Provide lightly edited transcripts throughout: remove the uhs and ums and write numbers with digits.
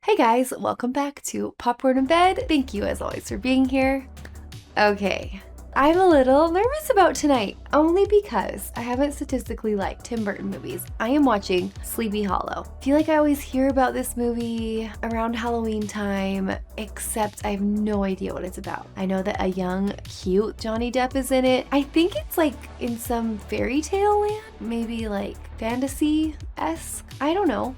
Hey guys, welcome back to Popcorn in Bed. Thank you as always for being here. Okay, I'm a little nervous about tonight, only because I haven't statistically liked Tim Burton movies. I am watching Sleepy Hollow. I feel like I always hear about this movie around Halloween time, except I have no idea what it's about. I know that a young, cute Johnny Depp is in it. I think it's like in some fairy tale land, maybe like fantasy-esque. I don't know.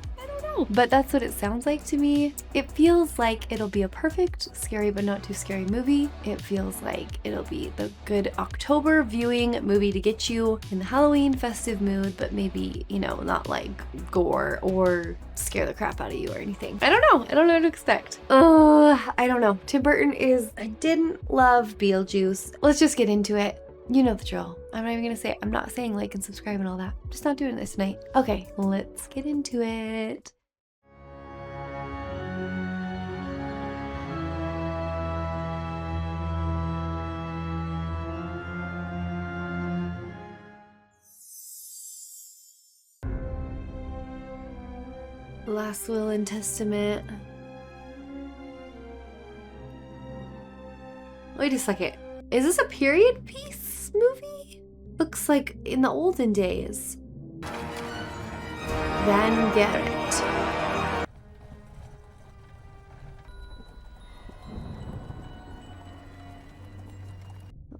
But that's what it sounds like to me. It feels like it'll be a perfect scary but not too scary movie. It feels like it'll be the good October viewing movie to get you in the Halloween festive mood, but maybe, you know, not like gore or scare the crap out of you or anything. I don't know what to expect. I don't know. Tim Burton I didn't love Beetlejuice. Let's just get into it. You know the drill. I'm not even gonna say it. I'm not saying like and subscribe and all that. I'm just not doing this tonight. Okay, let's get into it. Last Will and Testament. Wait a second. Is this a period piece movie? Looks like in the olden days. Van Garrett.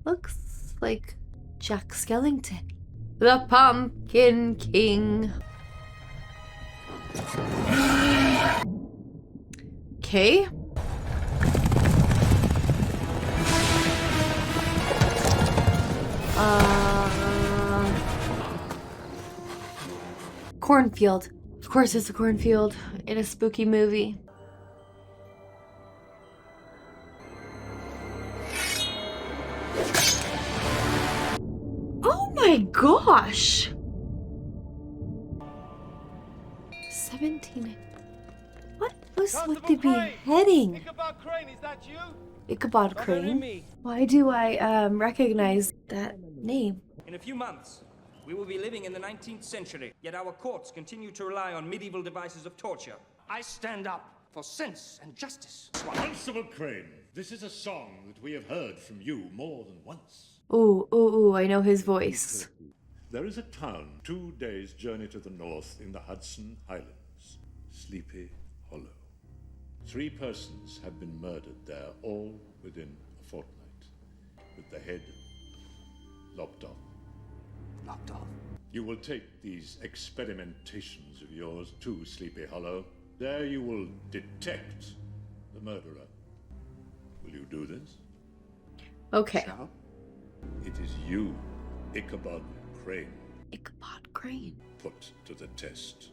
Looks like Jack Skellington. The Pumpkin King. Okay. Cornfield. Of course it's a cornfield in a spooky movie. Oh my gosh! 17. What was with the beheading? Ichabod Crane, is that you? Ichabod Crane? Why do I recognize that name? In a few months, we will be living in the 19th century, yet our courts continue to rely on medieval devices of torture. I stand up for sense and justice. Constable Crane, this is a song that we have heard from you more than once. Ooh, I know his voice. There is a town 2 days' journey to the north in the Hudson Highlands, Sleepy Hollow. 3 persons have been murdered there, all within a fortnight, with the head lopped off. Locked off. You will take these experimentations of yours to Sleepy Hollow. There you will detect the murderer. Will you do this? Okay. So? It is you, Ichabod Crane, Ichabod Crane. put to the test.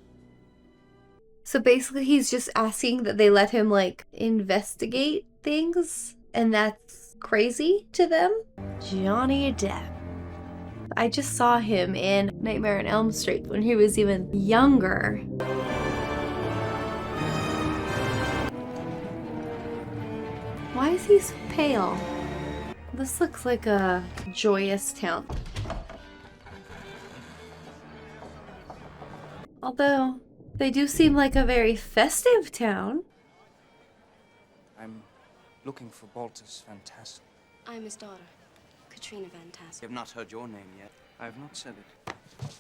So basically he's just asking that they let him like investigate things, and that's crazy to them? Johnny Depp. I just saw him in Nightmare on Elm Street when he was even younger. Why is he so pale? This looks like a joyous town. Although, they do seem like a very festive town. I'm looking for Baltus Van Tassel. I'm his daughter, Katrina Van Tassel. You have not heard your name yet. I have not said it.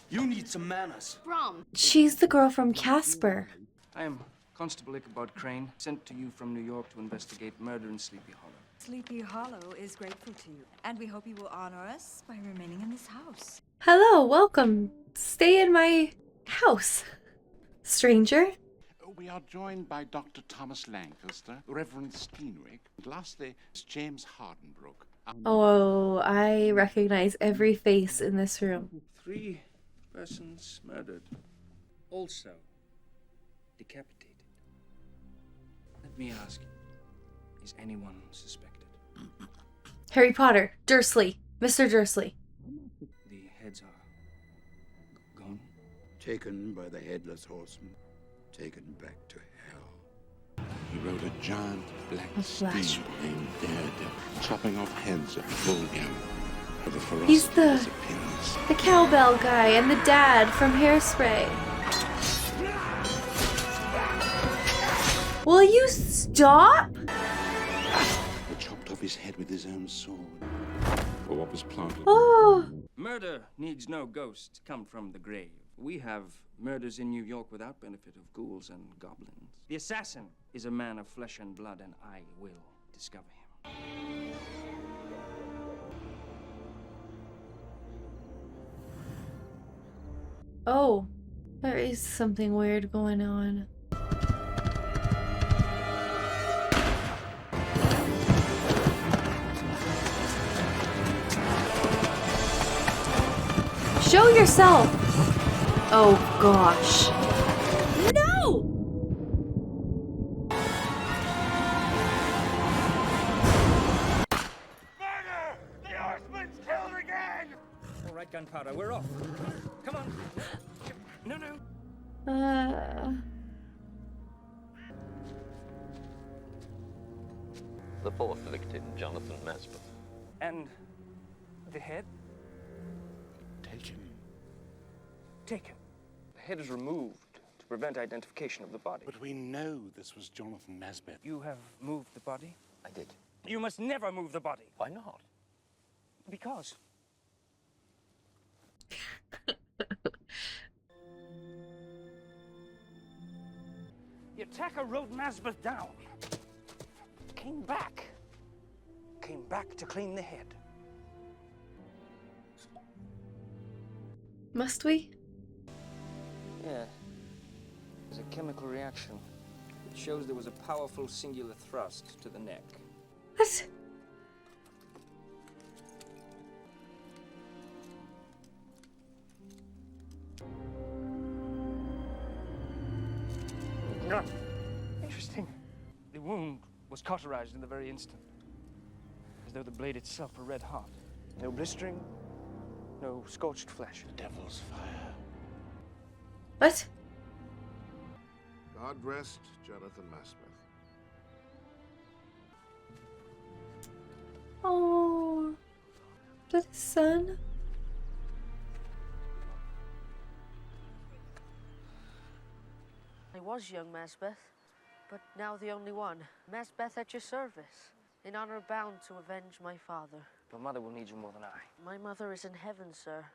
You need some manners. Brom. She's the girl from Casper. I am Constable Ichabod Crane, sent to you from New York to investigate murder in Sleepy Hollow. Sleepy Hollow is grateful to you, and we hope you will honor us by remaining in this house. Hello, welcome. Stay in my house, stranger. We are joined by Dr. Thomas Lancaster, Reverend Steenwick, and lastly, James Hardenbrook. Oh, I recognize every face in this room. 3 persons murdered. Also decapitated. Let me ask you, is anyone suspected? Harry Potter, Dursley, Mr. Dursley. The heads are gone. Taken by the headless horseman, taken back to hell. He rode a giant black A flash. steed named Daredevil, chopping off heads at full gallop for the ferocity He's of the his appearance. cowbell guy and the dad from Hairspray. Will you stop? He chopped off his head with his own sword. For what was planted. Oh. Murder needs no ghost to come from the grave. We have murders in New York without benefit of ghouls and goblins. The assassin is a man of flesh and blood, and I will discover him. Oh, there is something weird going on. Show yourself! Oh gosh. No! Murder! The horseman's killed again! All right, Gunpowder, we're off. Come on. No, no. The fourth victim, Jonathan Nesbitt. And the head? Take him. Taken. The head is removed to prevent identification of the body. But we know this was Jonathan Nesbitt. You have moved the body? I did. You must never move the body. Why not? Because. The attacker rode Nesbitt down. Came back. Came back to clean the head. Must we? Yeah. There's a chemical reaction. It shows there was a powerful singular thrust to the neck. What? Interesting. The wound was cauterized in the very instant, as though the blade itself were red hot. No blistering, no scorched flesh. The devil's fire. What? God rest Jonathan Nesbitt. Oh, the son. I was young Masbeth, but now the only one. Masbeth at your service, in honor bound to avenge my father. Your mother will need you more than I. My mother is in heaven, sir.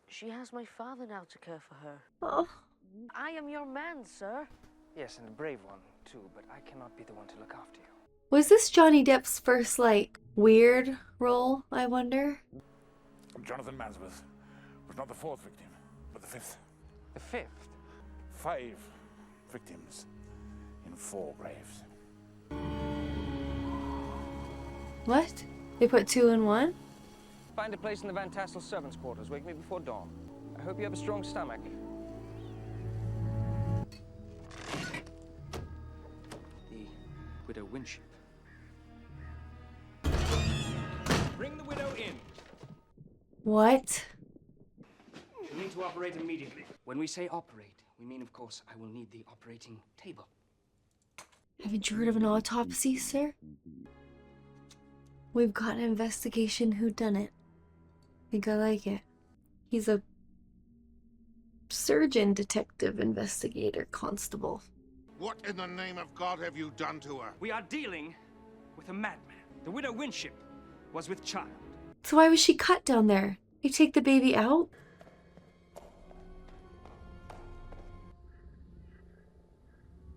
She has my father now to care for her. Oh. I am your man, sir. Yes, and a brave one, too, but I cannot be the one to look after you. Was this Johnny Depp's first, like, weird role, I wonder? Jonathan Nesbitt was not the fourth victim, but the fifth. The fifth? 5 victims in 4 graves. What? They put 2 in 1? Find a place in the Van Tassel servants' quarters. Wake me before dawn. I hope you have a strong stomach. The Widow Winship. Bring the widow in. What? You need to operate immediately. When we say operate, we mean, of course, I will need the operating table. Haven't you heard of an autopsy, sir? We've got an investigation whodunit. Think I like it. He's a surgeon, detective, investigator, constable. What in the name of God have you done to her? We are dealing with a madman. The Widow Winship was with child. So why was she cut down there? They take the baby out?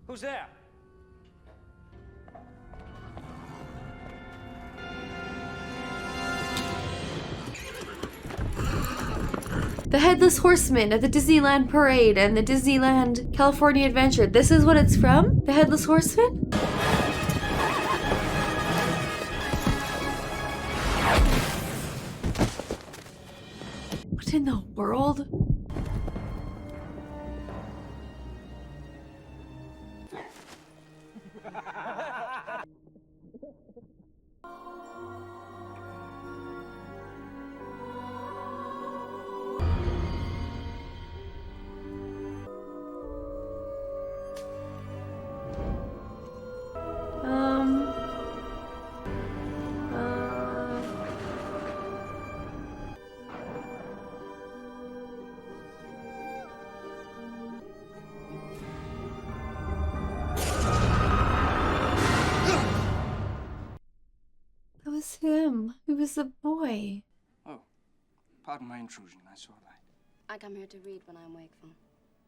Who's there? The Headless Horseman at the Disneyland Parade and the Disneyland California Adventure. This is what it's from? The Headless Horseman? What in the world? him. He was a boy. Oh, pardon my intrusion. I saw a light. I come here to read when I'm wakeful.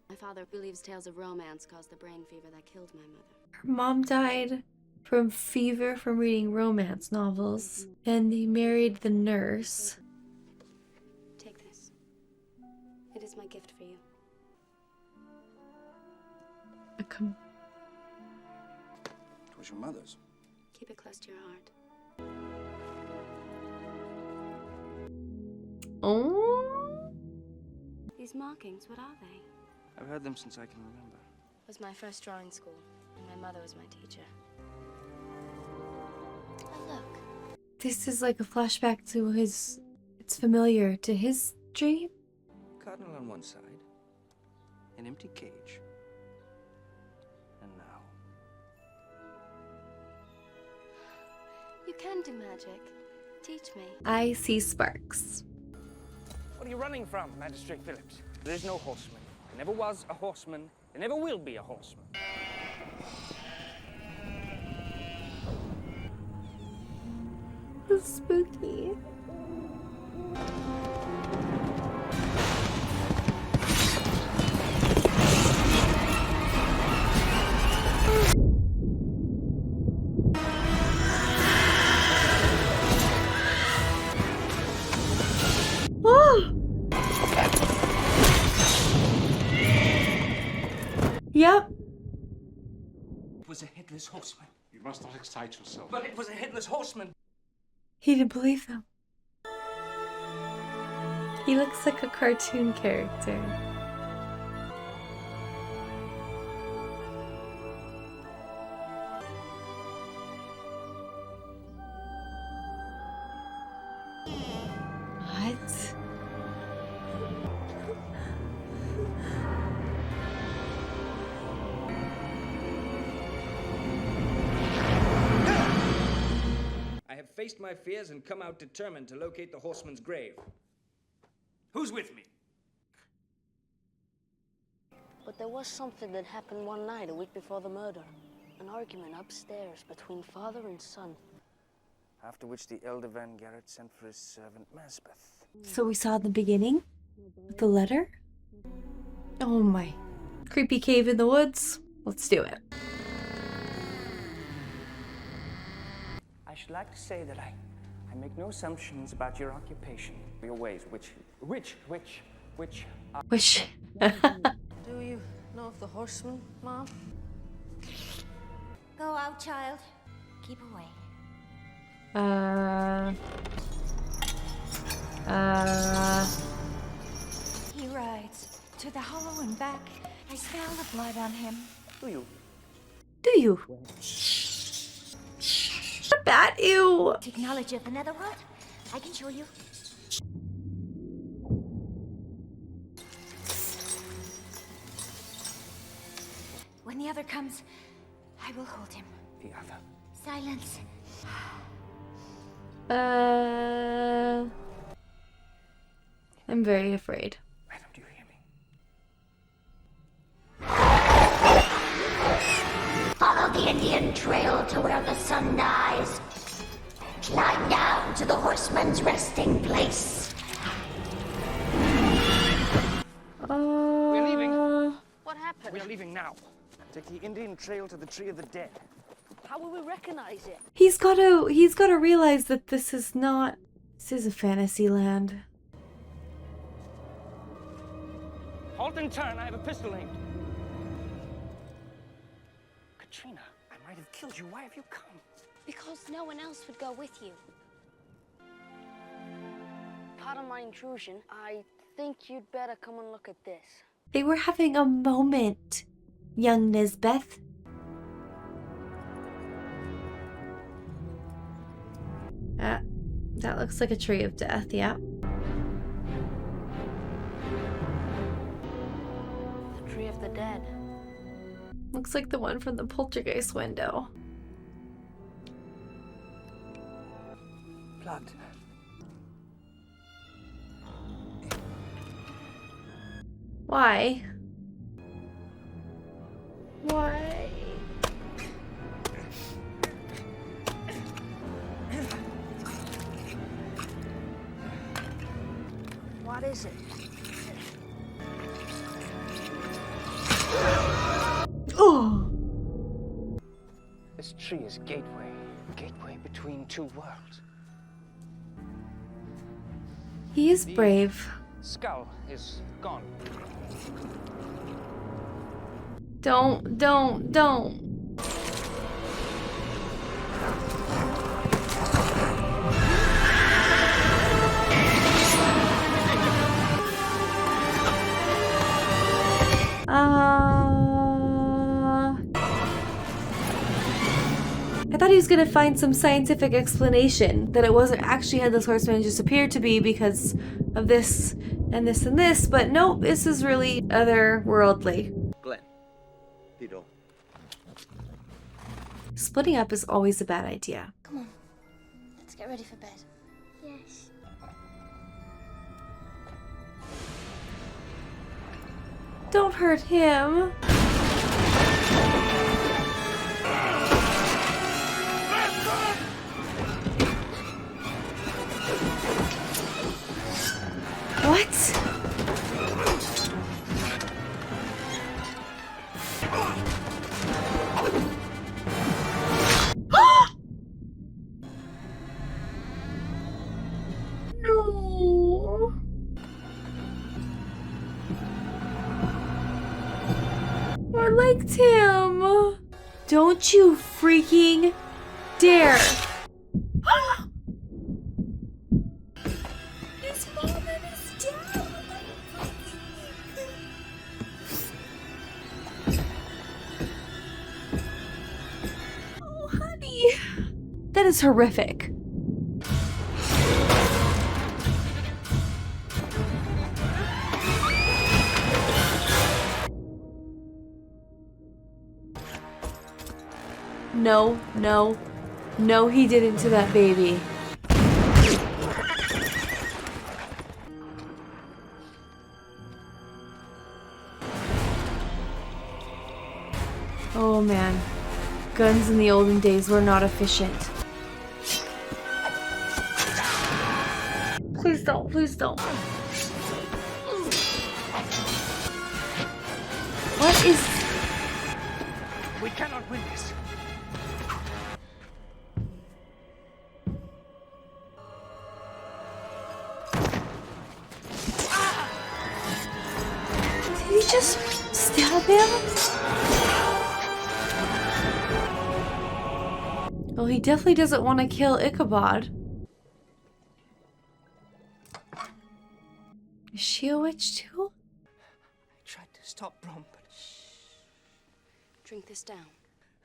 My father believes tales of romance caused the brain fever that killed my mother. Her mom died from fever from reading romance novels, and they married the nurse. Take this. It is my gift for you. It was your mother's. Keep it close to your heart. Oh? These markings, what are they? I've heard them since I can remember. It was my first drawing school, and my mother was my teacher. Oh, look. This is like a flashback to his... It's familiar to his dream? Cardinal on one side, an empty cage, and now. You can do magic. Teach me. I see sparks. What are you running from, Magistrate Phillips? There is no horseman. There never was a horseman. There never will be a horseman. It's spooky. Oh! Yep. It was a headless horseman. You must not excite yourself. But it was a headless horseman. He didn't believe them. He looks like a cartoon character. What? I have faced my fears and come out determined to locate the horseman's grave. Who's with me? But there was something that happened one night, a week before the murder. An argument upstairs between father and son. After which the elder Van Garrett sent for his servant Masbeth. So we saw in the beginning with the letter? Oh my. Creepy cave in the woods. Let's do it. I should like to say that I make no assumptions about your occupation, your ways, which Wish. Do you know of the horseman, Mom? Go out, child. Keep away. He rides to the hollow and back. I smell the blood on him. do you? Do you? A bat, ew. Technology of another world? I can show you. When the other comes, I will hold him. The other. Silence. I'm very afraid. Madam, do you hear me? Follow the Indian trail to where the sun dies. Climb down to the horseman's resting place. We're leaving. What happened? We are leaving now. Take the Indian trail to the Tree of the Dead. How will we recognize it? He's gotta realize that this is a fantasy land. Halt and turn. I have a pistol aimed. Katrina, I might have killed you. Why have you come? Because no one else would go with you. Pardon my intrusion. I think you'd better come and look at this. They were having a moment, young Nisbeth. That looks like a tree of death, yeah. The Tree of the Dead. Looks like the one from the poltergeist window. Blood. Why? Why? is it? Oh! This tree is gateway. Gateway between two worlds. He is brave. Skull is gone. Don't. I thought he was gonna find some scientific explanation that it wasn't actually how this horseman just appeared to be because of this and this and this, but nope, this is really otherworldly. Glenn. Tito. Splitting up is always a bad idea. Come on. Let's get ready for bed. Yes. Don't hurt him. What? No. I liked him. Don't you freaking dare. His mom and his dad. Oh, honey. That is horrific. No, he didn't to that baby. Oh man, guns in the olden days were not efficient. Please don't. What is... We cannot win this. Did he just stab him? Well, he definitely doesn't want to kill Ichabod. Is she a witch too? I tried to stop Brom, but Drink this down.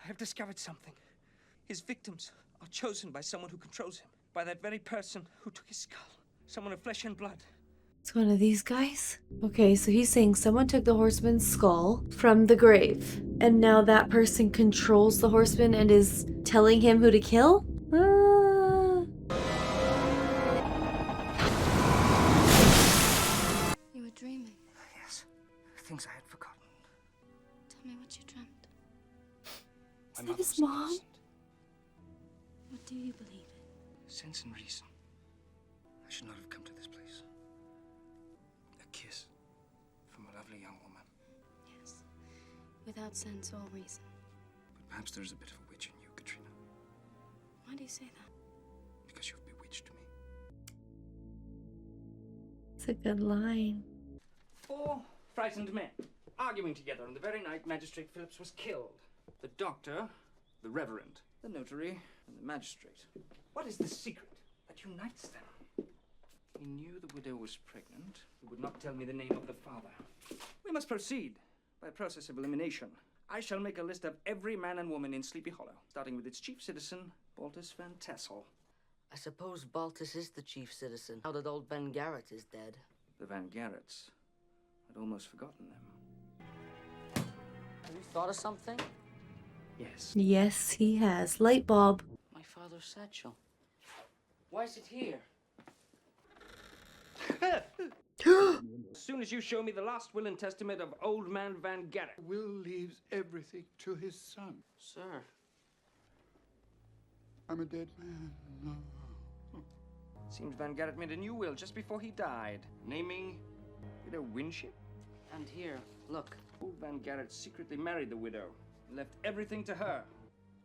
I have discovered something. His victims are chosen by someone who controls him. By that very person who took his skull. Someone of flesh and blood. It's one of these guys? Okay, so he's saying someone took the horseman's skull from the grave. And now that person controls the horseman and is telling him who to kill? You were dreaming. Yes, things I had forgotten. Tell me what you dreamt. Is that his mom? What do you believe in? Sense and reason. I should not have come to this place. A kiss from a lovely young woman. Yes. Without sense or reason. But perhaps there's a bit of a witch in you, Katrina. Why do you say that? Because you've bewitched me. It's a good line. 4 frightened men arguing together on the very night Magistrate Phillips was killed. The doctor, the reverend, the notary, and the magistrate. What is the secret that unites them? He knew the widow was pregnant. He would not tell me the name of the father. We must proceed by a process of elimination. I shall make a list of every man and woman in Sleepy Hollow, starting with its chief citizen, Baltus Van Tassel. I suppose Baltus is the chief citizen, now that old Ben Garrett is dead. The Van Garretts. I'd almost forgotten them. Have you thought of something? Yes. Yes, he has. Light bulb. My father's satchel. Why is it here? As soon as you show me the last will and testament of old man Van Garrett. Will leaves everything to his son. Sir. I'm a dead man. No. Seems Van Garrett made a new will just before he died, naming Widow Winship. And here, look. Old Van Garrett secretly married the widow and left everything to her.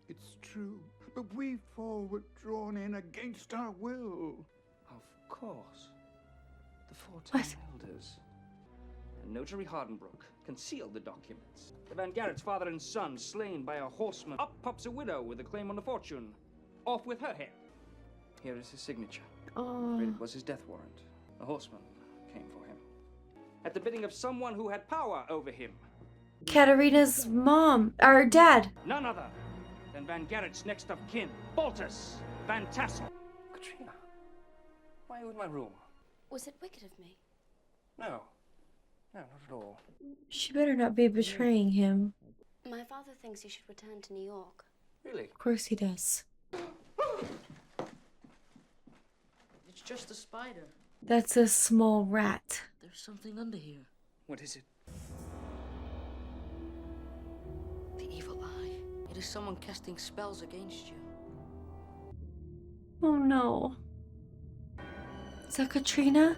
It's true, but we four were drawn in against our will. Of course. The four What? town elders. And Notary Hardenbrook concealed the documents. The Van Garrett's father and son slain by a horseman. Up pops a widow with a claim on the fortune. Off with her head. Here is his signature. Oh. It was his death warrant. The horseman came for him. At the bidding of someone who had power over him. Katerina's mom, or dad. None other than Van Garrett's next of kin, Baltus Van Tassel. Katrina, why are you in my room? Was it wicked of me? No. No, not at all. She better not be betraying him. My father thinks you should return to New York. Really? Of course he does. It's just a spider. That's a small rat. There's something under here. What is it? The evil eye. It is someone casting spells against you. Oh no. Is that Katrina?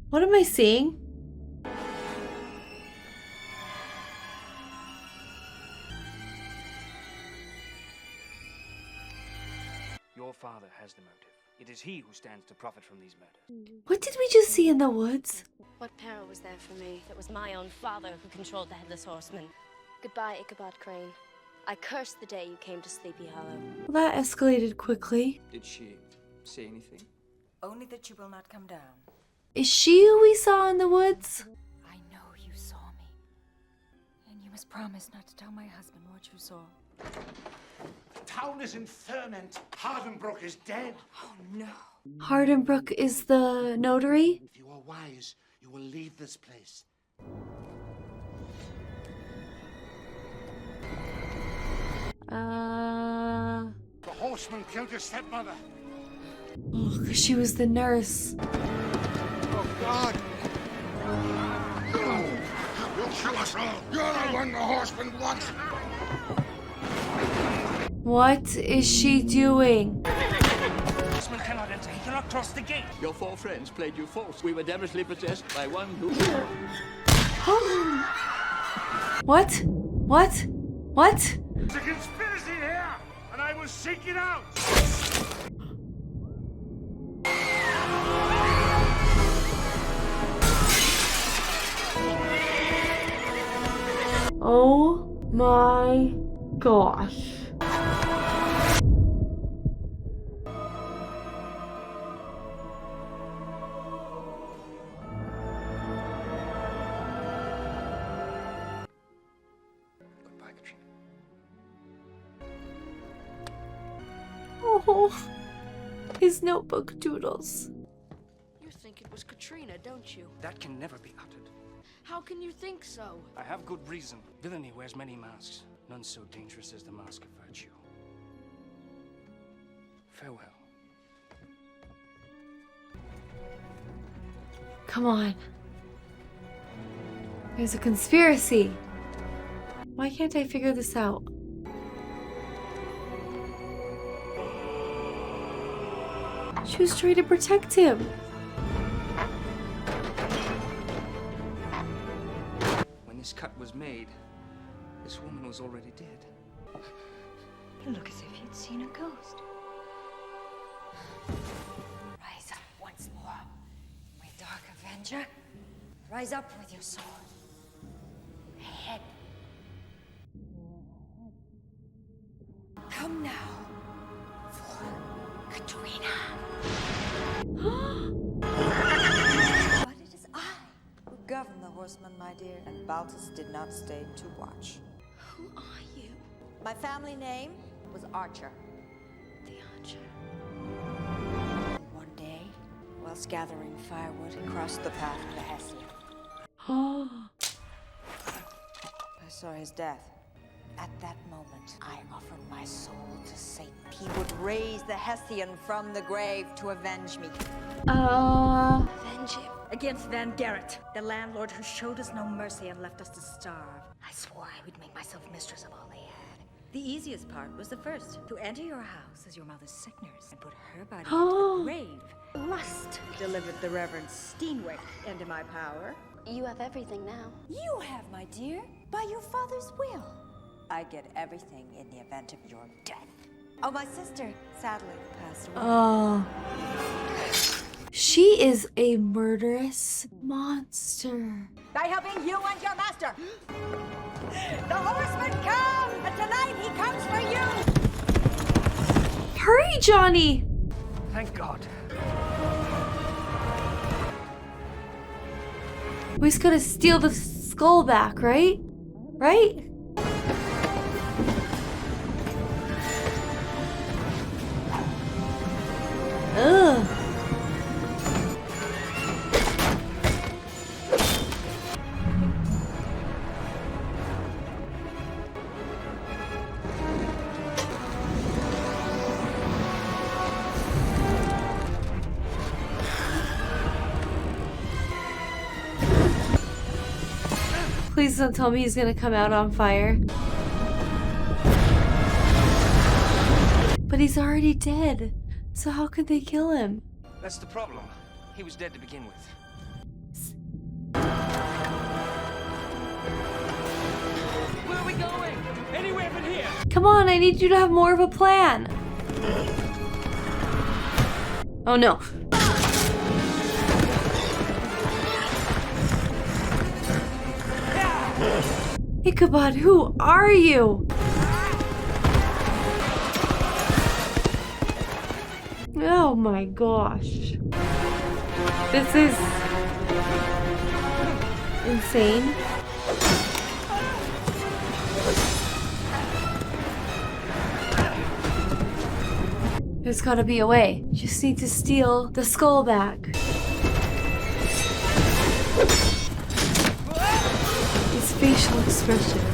What am I seeing? Your father has the motive. It is he who stands to profit from these murders. What did we just see in the woods? What peril was there for me? It was my own father who controlled the Headless Horseman. Goodbye, Ichabod Crane. I curse the day you came to Sleepy Hollow. Well, that escalated quickly. Did she say anything? Only that you will not come down. Is she who we saw in the woods? I know you saw me. And you must promise not to tell my husband what you saw. The town is in ferment. Hardenbrook is dead. Oh, no. Hardenbrook is the notary? If you are wise, you will leave this place. The horseman killed your stepmother. Oh, 'cause she was the nurse. Oh, God! You'll kill us all! You're the one the horseman wants! What is she doing? Horseman cannot enter. He cannot cross the gate. Your four friends played you false. We were devilishly possessed by one who... What? What? What? There's a conspiracy here, and I will seek it out! Oh my gosh. Goodbye, Katrina. Oh, his notebook doodles. You think it was Katrina, don't you? That can never be uttered. How can you think so? I have good reason. Villainy wears many masks. None so dangerous as the mask of virtue. Farewell. Come on. There's a conspiracy. Why can't I figure this out? She was trying to protect him. When this cut was made, this woman was already dead. You look as if you'd seen a ghost. Rise up once more, my dark avenger. Rise up with your sword. Ahead. Come now for Katrina. But it is I who govern the horsemen, my dear, and Baltus did not stay to watch. Who are you? My family name was Archer. The Archer. One day, whilst gathering firewood, he crossed the path to Hesse. Oh, I saw his death At that moment, I offered my soul to Satan. He would raise the Hessian from the grave to avenge me. Avenge him. Against Van Garrett, the landlord who showed us no mercy and left us to starve. I swore I would make myself mistress of all they had. The easiest part was the first, to enter your house as your mother's sick nurse and put her body into the grave. Lust delivered the Reverend Steenwick into my power. You have everything now. You have, my dear, by your father's will. I get everything in the event of your death. Oh, my sister, sadly, passed away. Oh. She is a murderous monster. By helping you and your master. The horseman come, and tonight he comes for you. Hurry, Johnny. Thank God. We just gotta steal the skull back, right? Right? Ugh. Please don't tell me he's gonna come out on fire. But he's already dead. So how could they kill him? That's the problem. He was dead to begin with. Where are we going? Anywhere but here. Come on, I need you to have more of a plan. Oh no. Ichabod, who are you? Oh my gosh. This is insane. There's gotta be a way. Just need to steal the skull back. His facial expressions.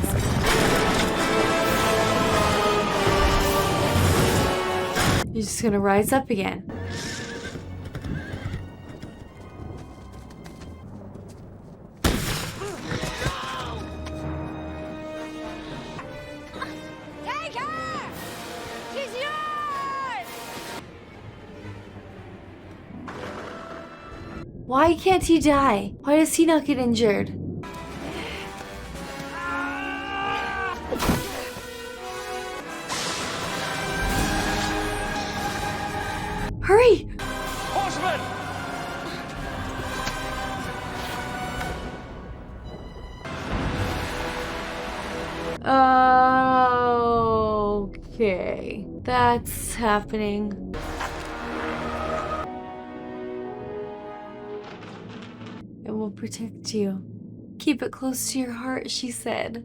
You're just gonna rise up again. Take her! She's yours! Why can't he die? Why does he not get injured? Hurry! Horseman! Okay, that's happening. It will protect you. Keep it close to your heart, she said.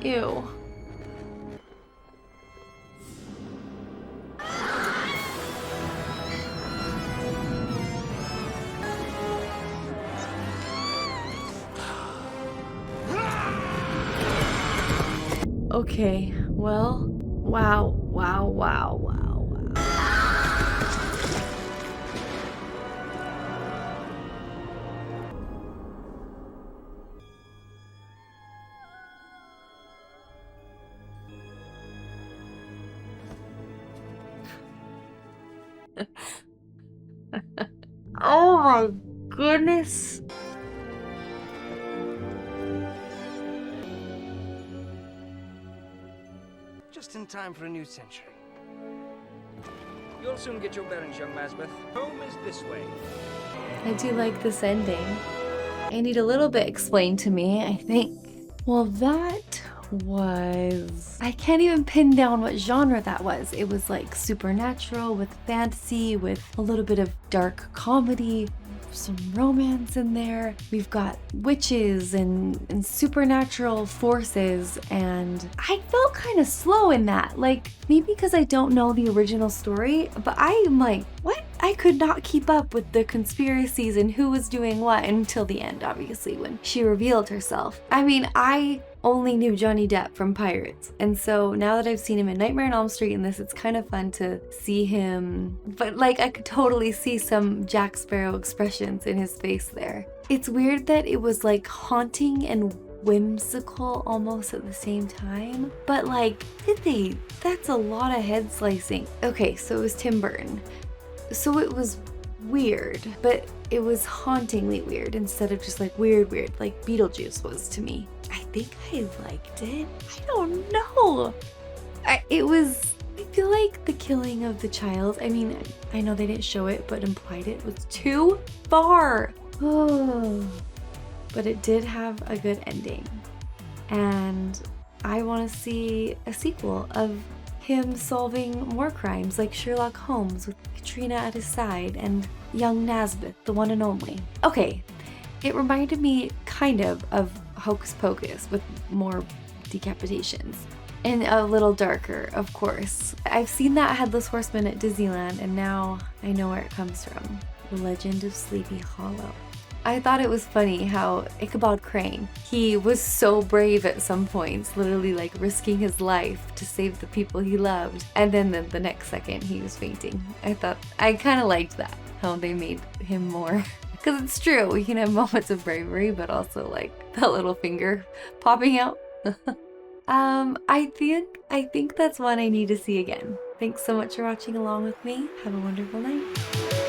Ew. Okay, well, wow. Oh my goodness. Just in time for a new century. You'll soon get your bearings, young Masbeth. Home is this way. I do like this ending. I need a little bit explained to me, I think. Well, that was... I can't even pin down what genre that was. It was like supernatural with fantasy, with a little bit of dark comedy. some romance in there. We've got witches and supernatural forces, and I felt kind of slow in that. Like, maybe because I don't know the original story, but I am like, what? I could not keep up with the conspiracies and who was doing what until the end, obviously, when she revealed herself. I mean, I only knew Johnny Depp from Pirates, and so now that I've seen him in Nightmare on Elm Street and this, it's kind of fun to see him, but like I could totally see some Jack Sparrow expressions in his face there. It's weird that it was like haunting and whimsical almost at the same time, but like, that's a lot of head slicing. Okay, so it was Tim Burton. So it was weird, but it was hauntingly weird instead of just like weird like Beetlejuice was to me. I think I liked it. I don't know. I feel like the killing of the child, I mean, I know they didn't show it, but implied it, was too far. Oh. But it did have a good ending. And I want to see a sequel of him solving more crimes like Sherlock Holmes with Katrina at his side and young Nazbeth, the one and only. Okay, it reminded me kind of Hocus Pocus with more decapitations. And a little darker, of course. I've seen that Headless Horseman at Disneyland, and now I know where it comes from. The Legend of Sleepy Hollow. I thought it was funny how Ichabod Crane, he was so brave at some points, literally like risking his life to save the people he loved. And then the next second he was fainting. I kind of liked that, how they made him more. Because it's true, you can have moments of bravery, but also like that little finger popping out. I think that's one I need to see again. Thanks so much for watching along with me. Have a wonderful night.